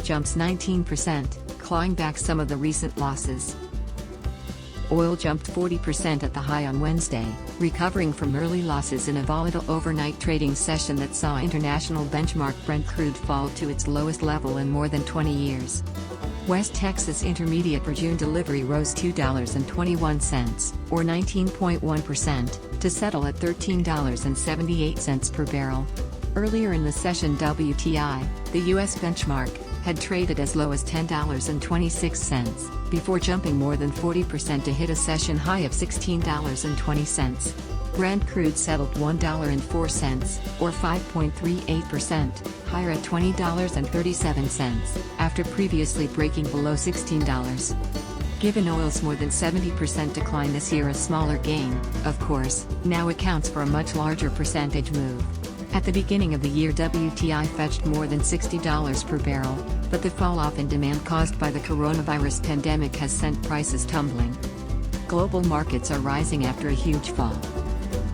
jumps 19%, clawing back some of the recent losses. Oil jumped 40% at the high on Wednesday, recovering from early losses in a volatile overnight trading session that saw international benchmark Brent crude fall to its lowest level in more than 20 years. West Texas Intermediate for June delivery rose $2.21, or 19.1%, to settle at $13.78 per barrel. Earlier in the session, WTI, the U.S. benchmark, had traded as low as $10.26, before jumping more than 40% to hit a session high of $16.20. Brent crude settled $1.04, or 5.38%, higher at $20.37, after previously breaking below $16. Given oil's more than 70% decline this year, a smaller gain, of course, now accounts for a much larger percentage move. At the beginning of the year, WTI fetched more than $60 per barrel, but the fall-off in demand caused by the coronavirus pandemic has sent prices tumbling. Global markets are rising after a huge fall.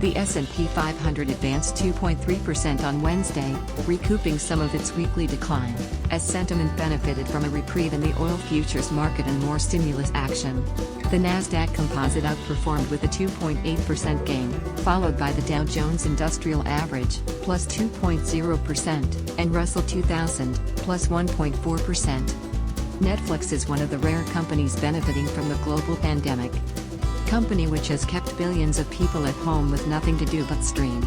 The S&P 500 advanced 2.3% on Wednesday, recouping some of its weekly decline, as sentiment benefited from a reprieve in the oil futures market and more stimulus action. The Nasdaq Composite outperformed with a 2.8% gain, followed by the Dow Jones Industrial Average, plus 2.0%, and Russell 2000, plus 1.4%. Netflix is one of the rare companies benefiting from the global pandemic. Company which has kept billions of people at home with nothing to do but stream.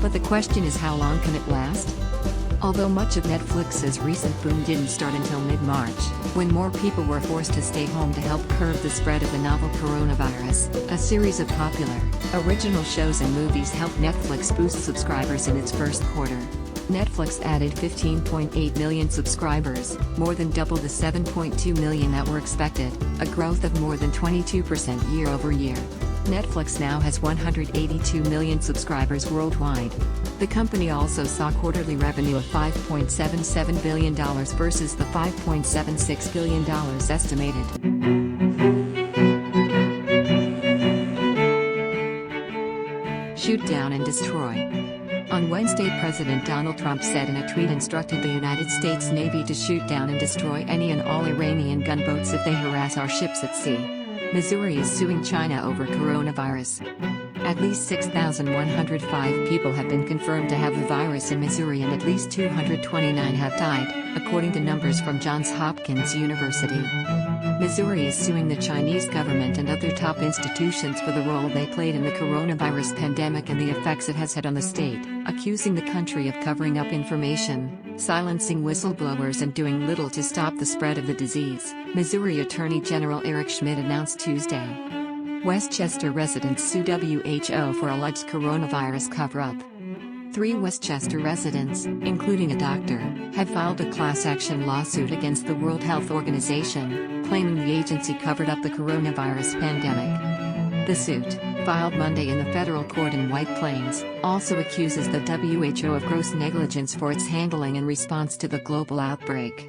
But the question is, how long can it last? Although much of Netflix's recent boom didn't start until mid-March, when more people were forced to stay home to help curb the spread of the novel coronavirus, a series of popular, original shows and movies helped Netflix boost subscribers in its first quarter. Netflix added 15.8 million subscribers, more than double the 7.2 million that were expected, a growth of more than 22% year-over-year. Netflix now has 182 million subscribers worldwide. The company also saw quarterly revenue of $5.77 billion versus the $5.76 billion estimated. Shoot down and destroy. On Wednesday, President Donald Trump said in a tweet instructed the United States Navy to shoot down and destroy any and all Iranian gunboats if they harass our ships at sea. Missouri is suing China over coronavirus. At least 6,105 people have been confirmed to have the virus in Missouri and at least 229 have died, according to numbers from Johns Hopkins University. Missouri is suing the Chinese government and other top institutions for the role they played in the coronavirus pandemic and the effects it has had on the state, accusing the country of covering up information, silencing whistleblowers and doing little to stop the spread of the disease, Missouri Attorney General Eric Schmidt announced Tuesday. Westchester residents sue WHO for alleged coronavirus cover-up. 3 Westchester residents, including a doctor, have filed a class action lawsuit against the World Health Organization, claiming the agency covered up the coronavirus pandemic. The suit, filed Monday in the federal court in White Plains, also accuses the WHO of gross negligence for its handling in response to the global outbreak.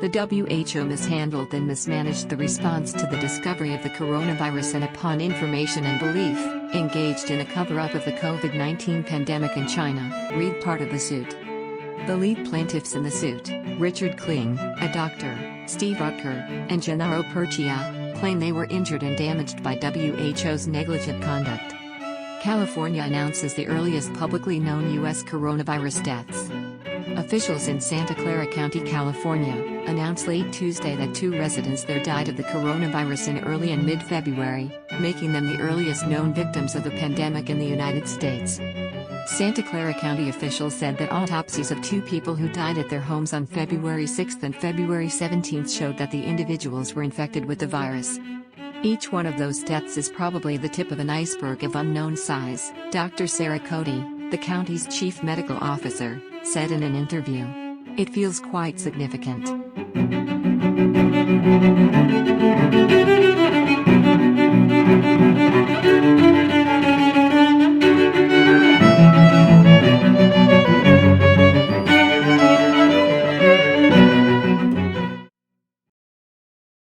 The WHO mishandled and mismanaged the response to the discovery of the coronavirus and, upon information and belief, engaged in a cover-up of the COVID-19 pandemic in China, read part of the suit. The lead plaintiffs in the suit, Richard Kling, a doctor, Steve Rutker, and Gennaro Percia, claim they were injured and damaged by WHO's negligent conduct. California announces the earliest publicly known U.S. coronavirus deaths. Officials in Santa Clara County, California, announced late Tuesday that 2 residents there died of the coronavirus in early and mid-February, making them the earliest known victims of the pandemic in the United States. Santa Clara County officials said that autopsies of 2 people who died at their homes on February 6 and February 17 showed that the individuals were infected with the virus. Each one of those deaths is probably the tip of an iceberg of unknown size, Dr. Sarah Cody, the county's chief medical officer, said in an interview. It feels quite significant.